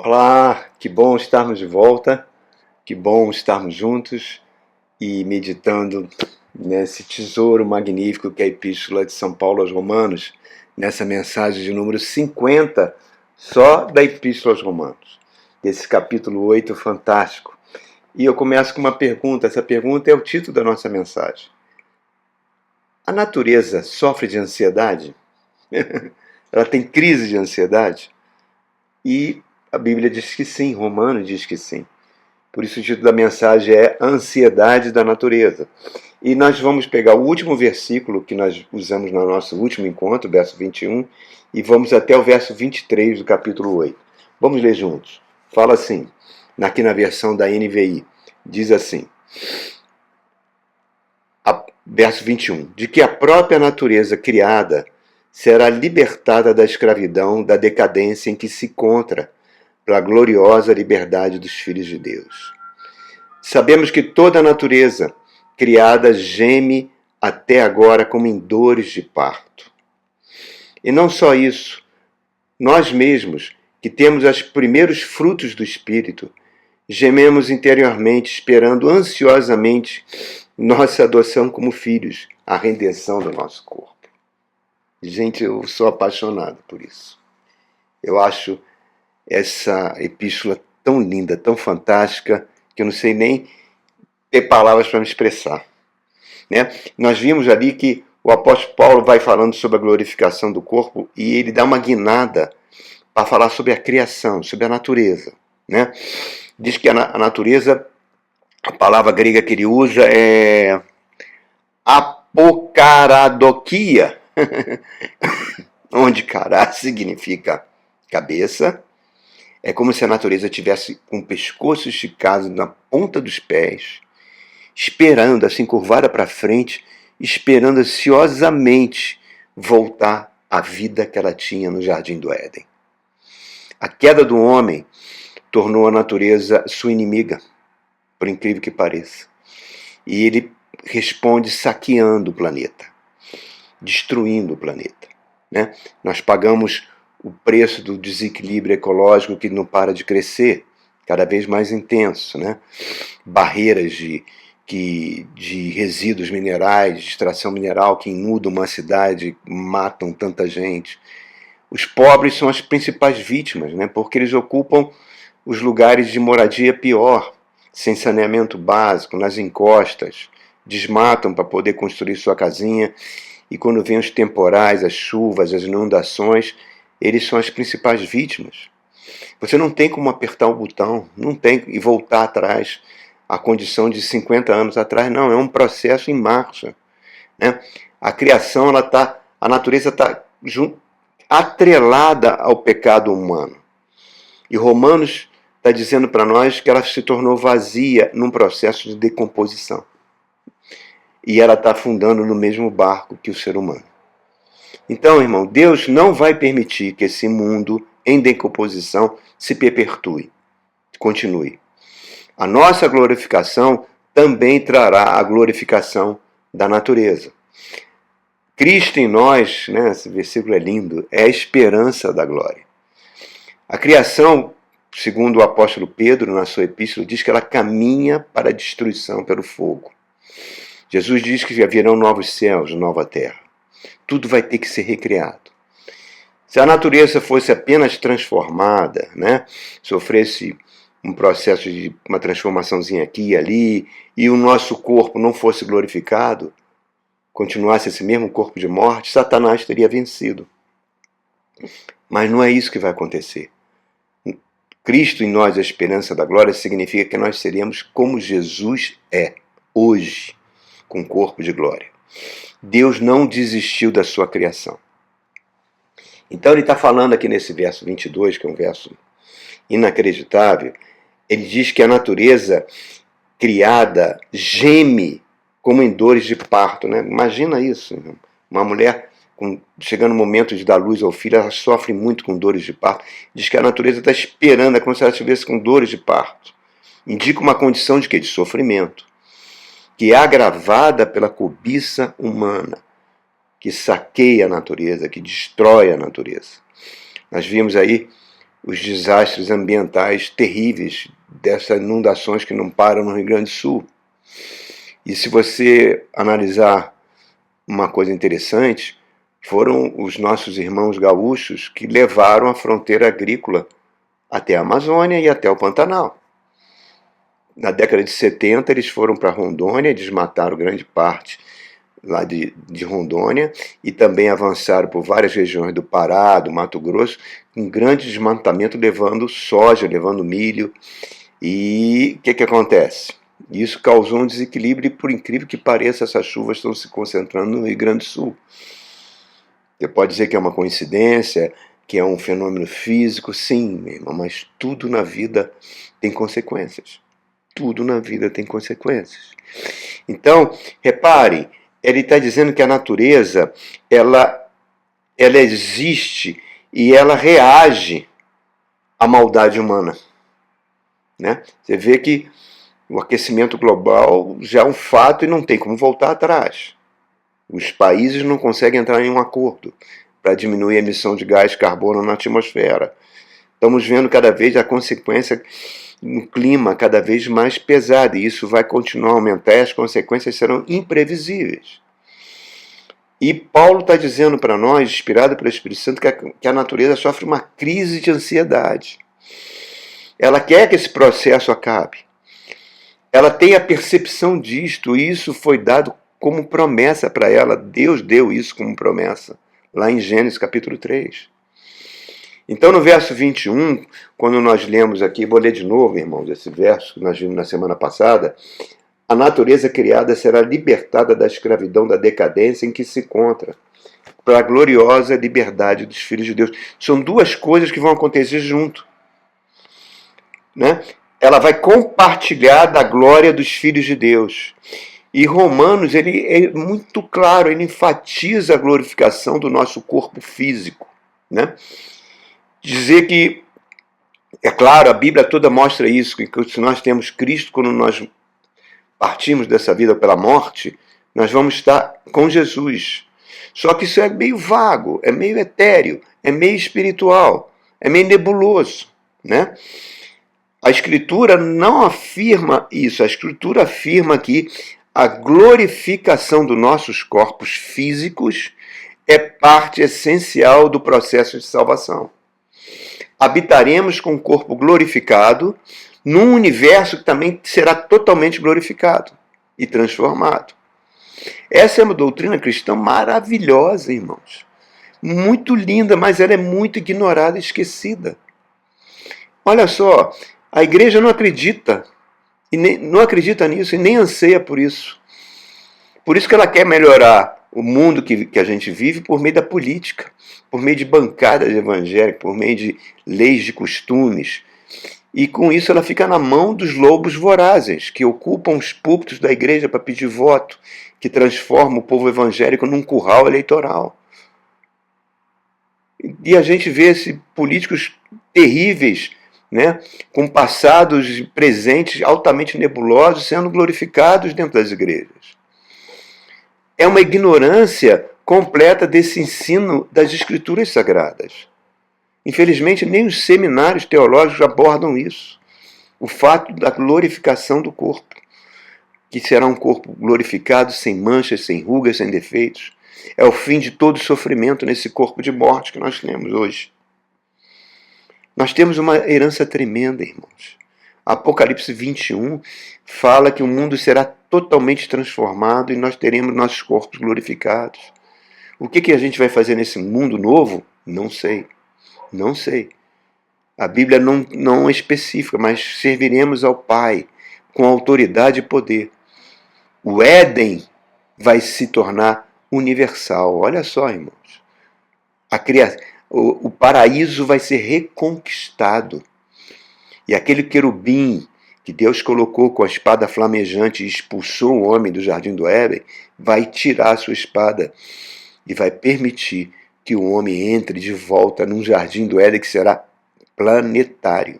Olá, que bom estarmos de volta, que bom estarmos juntos e meditando nesse tesouro magnífico que é a Epístola de São Paulo aos Romanos, nessa mensagem de número 50, só da Epístola aos Romanos, esse capítulo 8 fantástico. E eu começo com uma pergunta, essa pergunta é o título da nossa mensagem. A natureza sofre de ansiedade? Ela tem crise de ansiedade? E a Bíblia diz que sim, Romanos diz que sim. Por isso o título da mensagem é A Ansiedade da Natureza. E nós vamos pegar o último versículo que nós usamos no nosso último encontro, verso 21, e vamos até o verso 23 do capítulo 8. Vamos ler juntos. Fala assim, aqui na versão da NVI, diz assim, verso 21, de que a própria natureza criada será libertada da escravidão, da decadência em que se encontra, para a gloriosa liberdade dos filhos de Deus. Sabemos que toda a natureza criada geme até agora como em dores de parto. E não só isso, nós mesmos, que temos os primeiros frutos do Espírito, gememos interiormente, esperando ansiosamente nossa adoção como filhos, a redenção do nosso corpo. Gente, eu sou apaixonado por isso. Eu acho essa epístola tão linda, tão fantástica, que eu não sei nem ter palavras para me expressar. Né? Nós vimos ali que o apóstolo Paulo vai falando sobre a glorificação do corpo e ele dá uma guinada para falar sobre a criação, sobre a natureza. Né? Diz que a natureza, a palavra grega que ele usa é apokaradokia, onde kará significa cabeça. É como se a natureza tivesse com o pescoço esticado na ponta dos pés, esperando, assim, curvada para frente, esperando ansiosamente voltar à vida que ela tinha no Jardim do Éden. A queda do homem tornou a natureza sua inimiga, por incrível que pareça. E ele responde saqueando o planeta, destruindo o planeta. Né? Nós pagamos o preço do desequilíbrio ecológico que não para de crescer, cada vez mais intenso. Né? Barreiras de resíduos minerais, de extração mineral que inundam uma cidade, matam tanta gente. Os pobres são as principais vítimas, né? Porque eles ocupam os lugares de moradia pior, sem saneamento básico, nas encostas, desmatam para poder construir sua casinha, e quando vêm os temporais, as chuvas, as inundações, eles são as principais vítimas. Você não tem como apertar o botão, não tem, e voltar atrás, a condição de 50 anos atrás, não, é um processo em marcha. Né? A criação, a natureza está atrelada ao pecado humano. E Romanos está dizendo para nós que ela se tornou vazia num processo de decomposição. E ela está afundando no mesmo barco que o ser humano. Então, irmão, Deus não vai permitir que esse mundo em decomposição se perpetue, continue. A nossa glorificação também trará a glorificação da natureza. Cristo em nós, né, esse versículo é lindo, é a esperança da glória. A criação, segundo o apóstolo Pedro, na sua epístola, diz que ela caminha para a destruição pelo fogo. Jesus diz que haverão novos céus, nova terra. Tudo vai ter que ser recriado. Se a natureza fosse apenas transformada, né, sofresse um processo de uma transformaçãozinha aqui e ali, e o nosso corpo não fosse glorificado, continuasse esse mesmo corpo de morte, Satanás teria vencido. Mas não é isso que vai acontecer. Cristo em nós, a esperança da glória, significa que nós seremos como Jesus é, hoje, com corpo de glória. Deus não desistiu da sua criação. Então ele está falando aqui nesse verso 22, que é um verso inacreditável, ele diz que a natureza criada geme como em dores de parto. Né? Imagina isso. Uma mulher chegando no momento de dar luz ao filho, ela sofre muito com dores de parto. Diz que a natureza está esperando, é como se ela estivesse com dores de parto. Indica uma condição de quê? De sofrimento, que é agravada pela cobiça humana, que saqueia a natureza, que destrói a natureza. Nós vimos aí os desastres ambientais terríveis dessas inundações que não param no Rio Grande do Sul. E se você analisar uma coisa interessante, foram os nossos irmãos gaúchos que levaram a fronteira agrícola até a Amazônia e até o Pantanal. Na década de 70, eles foram para Rondônia, desmataram grande parte lá de Rondônia e também avançaram por várias regiões do Pará, do Mato Grosso, com grande desmatamento, levando soja, levando milho. E o que acontece? Isso causou um desequilíbrio e, por incrível que pareça, essas chuvas estão se concentrando no Rio Grande do Sul. Você pode dizer que é uma coincidência, que é um fenômeno físico, sim, meu irmão, mas tudo na vida tem consequências. Tudo na vida tem consequências. Então, reparem, ele está dizendo que a natureza, ela existe e ela reage à maldade humana. Né? Você vê que o aquecimento global já é um fato e não tem como voltar atrás. Os países não conseguem entrar em um acordo para diminuir a emissão de gás de carbono na atmosfera. Estamos vendo cada vez a consequência no clima cada vez mais pesada, e isso vai continuar a aumentar e as consequências serão imprevisíveis. E Paulo está dizendo para nós, inspirado pelo Espírito Santo, que a natureza sofre uma crise de ansiedade. Ela quer que esse processo acabe. Ela tem a percepção disto, e isso foi dado como promessa para ela. Deus deu isso como promessa, lá em Gênesis capítulo 3. Então, no verso 21, quando nós lemos aqui, vou ler de novo, irmãos, esse verso que nós vimos na semana passada, a natureza criada será libertada da escravidão, da decadência em que se encontra, para a gloriosa liberdade dos filhos de Deus. São duas coisas que vão acontecer junto. Né? Ela vai compartilhar da glória dos filhos de Deus. E Romanos, ele é muito claro, ele enfatiza a glorificação do nosso corpo físico. Né? Dizer que, é claro, a Bíblia toda mostra isso, que se nós temos Cristo, quando nós partimos dessa vida pela morte, nós vamos estar com Jesus. Só que isso é meio vago, é meio etéreo, é meio espiritual, é meio nebuloso. Né? A Escritura não afirma isso, a Escritura afirma que a glorificação dos nossos corpos físicos é parte essencial do processo de salvação. Habitaremos com o corpo glorificado num universo que também será totalmente glorificado e transformado. Essa é uma doutrina cristã maravilhosa, irmãos. Muito linda, mas ela é muito ignorada e esquecida. Olha só, a igreja não acredita, não acredita nisso e nem anseia por isso. Por isso que ela quer melhorar o mundo que a gente vive por meio da política, por meio de bancadas evangélicas, por meio de leis de costumes. E com isso ela fica na mão dos lobos vorazes, que ocupam os púlpitos da igreja para pedir voto, que transformam o povo evangélico num curral eleitoral. E a gente vê esses políticos terríveis, né, com passados e presentes altamente nebulosos, sendo glorificados dentro das igrejas. É uma ignorância completa desse ensino das Escrituras Sagradas. Infelizmente, nem os seminários teológicos abordam isso. O fato da glorificação do corpo, que será um corpo glorificado, sem manchas, sem rugas, sem defeitos. É o fim de todo sofrimento nesse corpo de morte que nós temos hoje. Nós temos uma herança tremenda, irmãos. Apocalipse 21 fala que o mundo será totalmente transformado e nós teremos nossos corpos glorificados. O que a gente vai fazer nesse mundo novo? Não sei. Não sei. A Bíblia não é específica, mas serviremos ao Pai com autoridade e poder. O Éden vai se tornar universal. Olha só, irmãos. O paraíso vai ser reconquistado. E aquele querubim que Deus colocou com a espada flamejante e expulsou o homem do jardim do Éden, vai tirar a sua espada e vai permitir que o homem entre de volta num jardim do Éden que será planetário.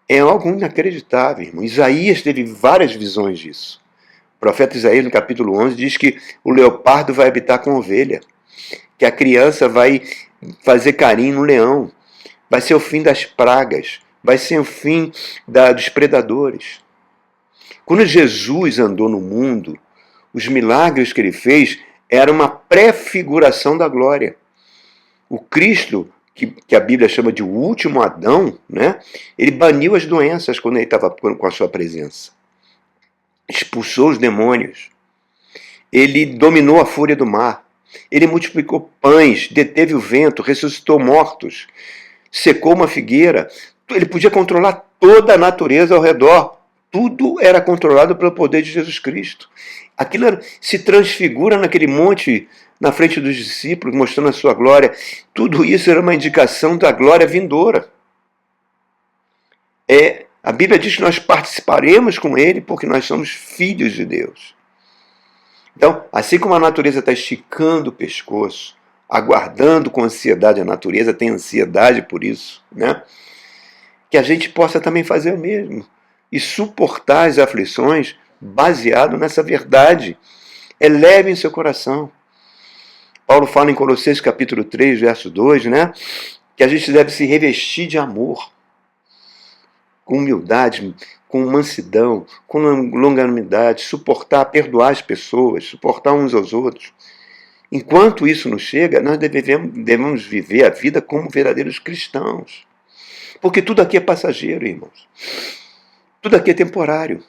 É algo inacreditável, irmão. Isaías teve várias visões disso. O profeta Isaías, no capítulo 11, diz que o leopardo vai habitar com a ovelha, que a criança vai fazer carinho no leão, vai ser o fim das pragas, vai ser o fim dos predadores. Quando Jesus andou no mundo, os milagres que ele fez eram uma prefiguração da glória. O Cristo, que a Bíblia chama de o último Adão, né? Ele baniu as doenças quando ele estava com a sua presença. Expulsou os demônios. Ele dominou a fúria do mar. Ele multiplicou pães, deteve o vento, ressuscitou mortos, secou uma figueira. Ele podia controlar toda a natureza ao redor. Tudo era controlado pelo poder de Jesus Cristo. Aquilo se transfigura naquele monte na frente dos discípulos, mostrando a sua glória. Tudo isso era uma indicação da glória vindoura. A Bíblia diz que nós participaremos com ele porque nós somos filhos de Deus. Então, assim como a natureza está esticando o pescoço, aguardando com ansiedade, a natureza tem ansiedade por isso, né? Que a gente possa também fazer o mesmo e suportar as aflições baseado nessa verdade. Eleve em seu coração. Paulo fala em Colossenses capítulo 3, verso 2, né? Que a gente deve se revestir de amor, com humildade, com mansidão, com longanimidade, suportar, perdoar as pessoas, suportar uns aos outros. Enquanto isso não chega, nós devemos viver a vida como verdadeiros cristãos. Porque tudo aqui é passageiro, irmãos. Tudo aqui é temporário.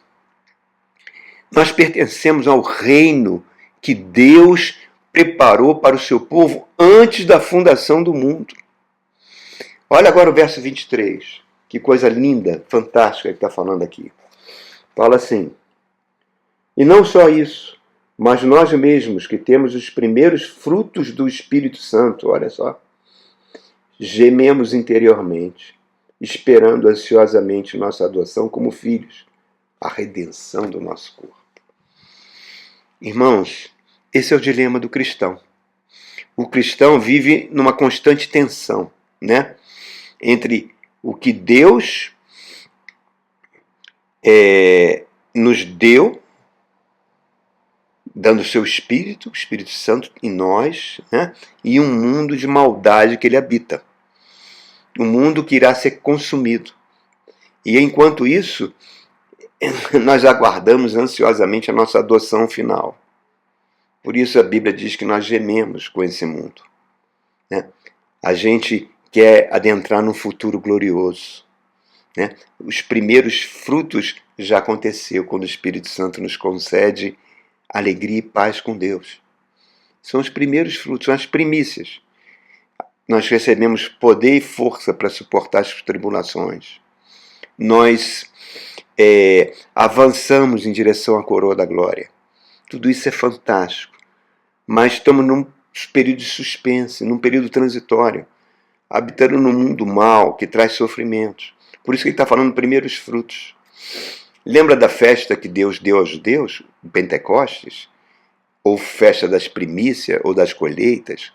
Nós pertencemos ao reino que Deus preparou para o seu povo antes da fundação do mundo. Olha agora o verso 23. Que coisa linda, fantástica que está falando aqui. Fala assim: e não só isso, mas nós mesmos que temos os primeiros frutos do Espírito Santo, olha só, gememos interiormente, esperando ansiosamente nossa adoção como filhos, a redenção do nosso corpo. Irmãos, esse é o dilema do cristão. O cristão vive numa constante tensão, né? Entre o que Deus nos deu, dando o seu Espírito, o Espírito Santo em nós, né? E um mundo de maldade que ele habita. Um mundo que irá ser consumido. E enquanto isso, nós aguardamos ansiosamente a nossa adoção final. Por isso a Bíblia diz que nós gememos com esse mundo, né? A gente quer adentrar num futuro glorioso, né? Os primeiros frutos já aconteceu quando o Espírito Santo nos concede alegria e paz com Deus. São os primeiros frutos, são as primícias. Nós recebemos poder e força para suportar as tribulações. Nós avançamos em direção à coroa da glória. Tudo isso é fantástico. Mas estamos num período de suspense, num período transitório, habitando num mundo mau que traz sofrimentos. Por isso que ele está falando primeiros frutos. Lembra da festa que Deus deu aos judeus, o Pentecostes? Ou festa das primícias, ou das colheitas?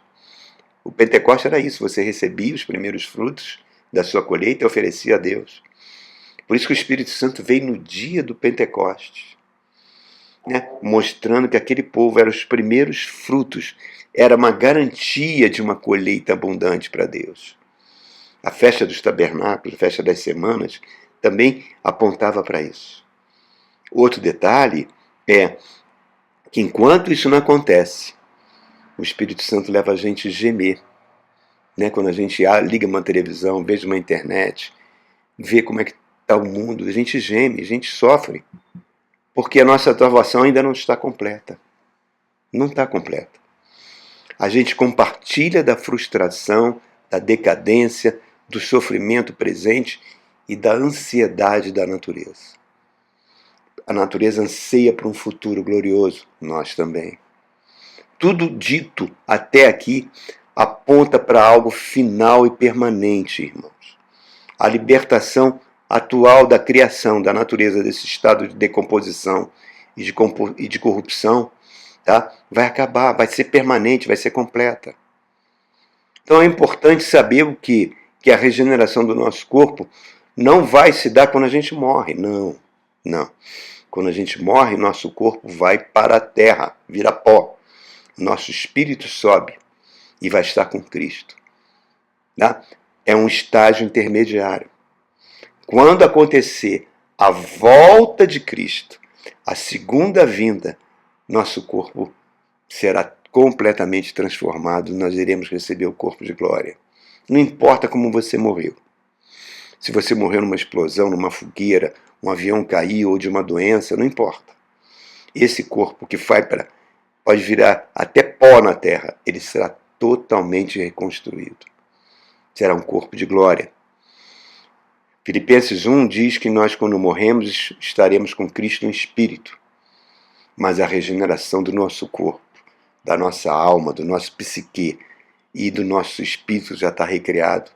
O Pentecostes era isso, você recebia os primeiros frutos da sua colheita e oferecia a Deus. Por isso que o Espírito Santo veio no dia do Pentecostes, né? Mostrando que aquele povo era os primeiros frutos, era uma garantia de uma colheita abundante para Deus. A festa dos tabernáculos, a festa das semanas, também apontava para isso. Outro detalhe é que enquanto isso não acontece, o Espírito Santo leva a gente a gemer, né? Quando a gente liga uma televisão, vê uma internet, vê como é que está o mundo, a gente geme, a gente sofre, porque a nossa salvação ainda não está completa. Não está completa. A gente compartilha da frustração, da decadência, do sofrimento presente e da ansiedade da natureza. A natureza anseia por um futuro glorioso, nós também. Tudo dito até aqui aponta para algo final e permanente, irmãos. A libertação atual da criação, da natureza, desse estado de decomposição e de corrupção, tá? Vai acabar, vai ser permanente, vai ser completa. Então é importante saber o que a regeneração do nosso corpo não vai se dar quando a gente morre. Não. Quando a gente morre, nosso corpo vai para a terra, vira pó. Nosso espírito sobe e vai estar com Cristo. Tá? é um estágio intermediário. Quando acontecer a volta de Cristo, a segunda vinda, nosso corpo será completamente transformado, nós iremos receber o corpo de glória. Não importa como você morreu. Se você morreu numa explosão, numa fogueira, um avião caiu ou de uma doença, não importa. Esse corpo que pode virar até pó na terra, ele será totalmente reconstruído. Será um corpo de glória. Filipenses 1 diz que nós, quando morremos, estaremos com Cristo no Espírito. Mas a regeneração do nosso corpo, da nossa alma, do nosso psique e do nosso espírito já está recriado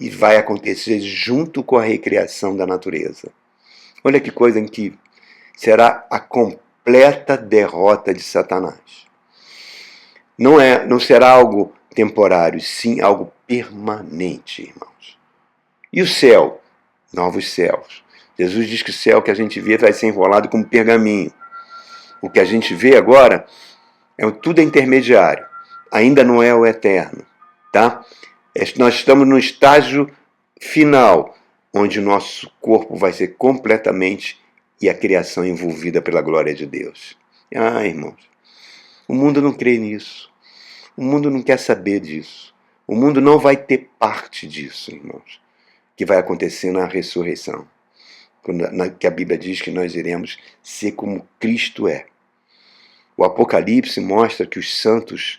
e vai acontecer junto com a recriação da natureza. Olha que coisa incrível. Será a completa derrota de Satanás. Não será algo temporário, sim algo permanente, irmãos. E o céu? Novos céus. Jesus diz que o céu que a gente vê vai ser enrolado como pergaminho. O que a gente vê agora tudo é intermediário. Ainda não é o eterno. Tá? Nós estamos no estágio final, onde o nosso corpo vai ser completamente e a criação envolvida pela glória de Deus. Irmãos, o mundo não crê nisso. O mundo não quer saber disso. O mundo não vai ter parte disso, irmãos, que vai acontecer na ressurreição. Que a Bíblia diz que nós iremos ser como Cristo é. O Apocalipse mostra que os santos,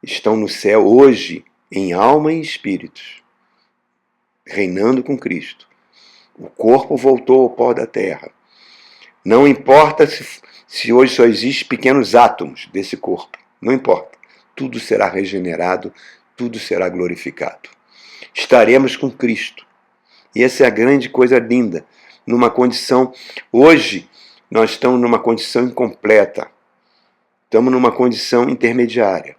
estão no céu hoje, em alma e espíritos, reinando com Cristo. O corpo voltou ao pó da terra. Não importa se hoje só existem pequenos átomos desse corpo. Não importa. Tudo será regenerado, tudo será glorificado. Estaremos com Cristo. E essa é a grande coisa linda. Numa condição... Hoje, nós estamos numa condição incompleta. Estamos numa condição intermediária.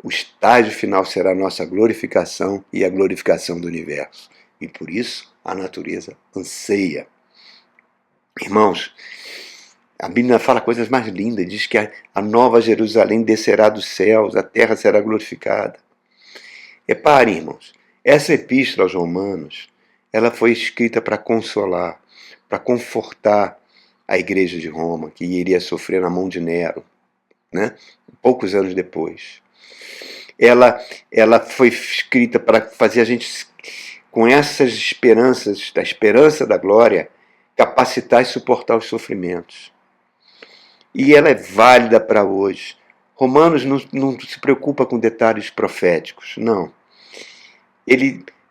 O estágio final será a nossa glorificação e a glorificação do universo. E por isso a natureza anseia. Irmãos, a Bíblia fala coisas mais lindas. Diz que a nova Jerusalém descerá dos céus, a terra será glorificada. Reparem, irmãos, essa epístola aos Romanos, ela foi escrita para consolar, para confortar a igreja de Roma, que iria sofrer na mão de Nero, poucos anos depois. Ela foi escrita para fazer a gente, com essas esperanças, da esperança da glória, capacitar e suportar os sofrimentos. E ela é válida para hoje. Romanos não se preocupa com detalhes proféticos, não.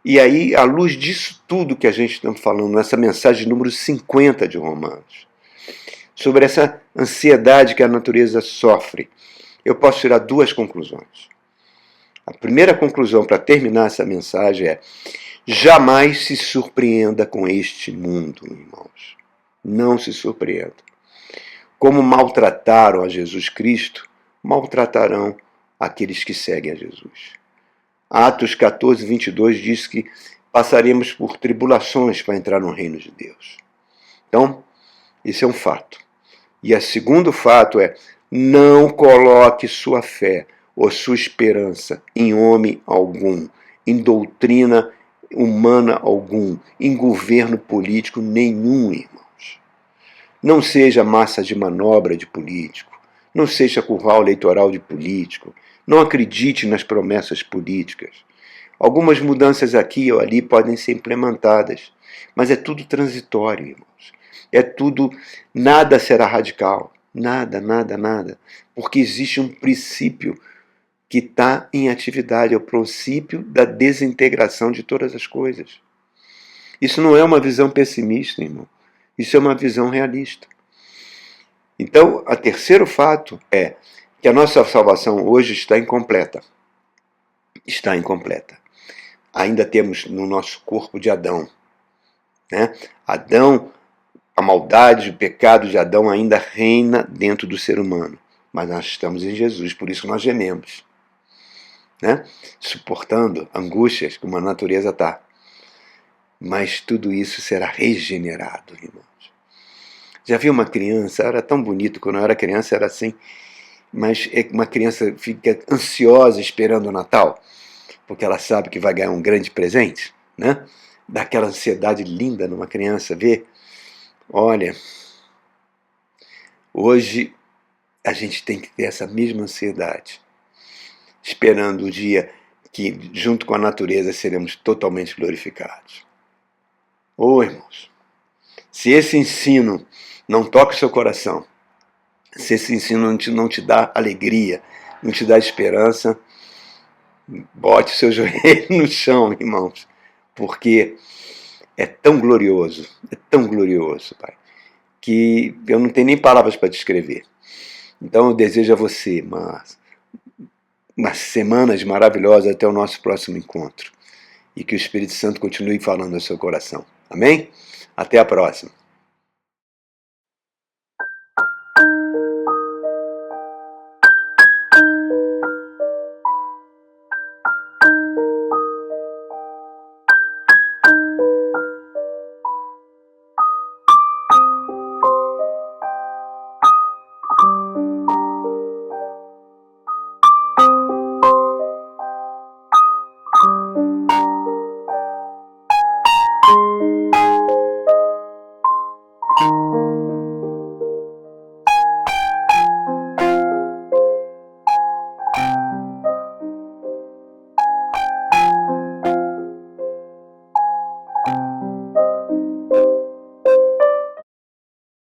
E aí, à luz disso tudo que a gente está falando, nessa mensagem número 50 de Romanos, sobre essa ansiedade que a natureza sofre, eu posso tirar duas conclusões. A primeira conclusão, para terminar essa mensagem, é: jamais se surpreenda com este mundo, irmãos. Não se surpreenda. Como maltrataram a Jesus Cristo, maltratarão aqueles que seguem a Jesus. Atos 14, 22 diz que passaremos por tribulações para entrar no reino de Deus. Então, isso é um fato. E o segundo fato é: não coloque sua fé ou sua esperança em homem algum, em doutrina humana algum, em governo político nenhum, irmãos. Não seja massa de manobra de político, não seja curral eleitoral de político, não acredite nas promessas políticas. Algumas mudanças aqui ou ali podem ser implementadas, mas é tudo transitório, irmãos. Nada será radical, nada, porque existe um princípio que está em atividade, é o princípio da desintegração de todas as coisas. Isso não é uma visão pessimista, irmão. Isso é uma visão realista. Então, o terceiro fato é que a nossa salvação hoje está incompleta. Está incompleta. Ainda temos no nosso corpo de Adão. Adão, a maldade, o pecado de Adão ainda reina dentro do ser humano. Mas nós estamos em Jesus, por isso nós gememos. Suportando angústias como a natureza está. Mas tudo isso será regenerado, irmãos. Já vi uma criança, era tão bonito, quando eu era criança era assim, mas uma criança fica ansiosa esperando o Natal. porque ela sabe que vai ganhar um grande presente, né? Dá aquela ansiedade linda numa criança ver. Olha, hoje a gente tem que ter essa mesma ansiedade, esperando o dia que, junto com a natureza, seremos totalmente glorificados. Ô, irmãos, se esse ensino não toca o seu coração, se esse ensino não te dá alegria, não te dá esperança, bote o seu joelho no chão, irmãos, porque é tão glorioso, Pai, que eu não tenho nem palavras para descrever. Então eu desejo a você umas semanas maravilhosas até o nosso próximo encontro. E que o Espírito Santo continue falando ao seu coração. Amém? Até a próxima.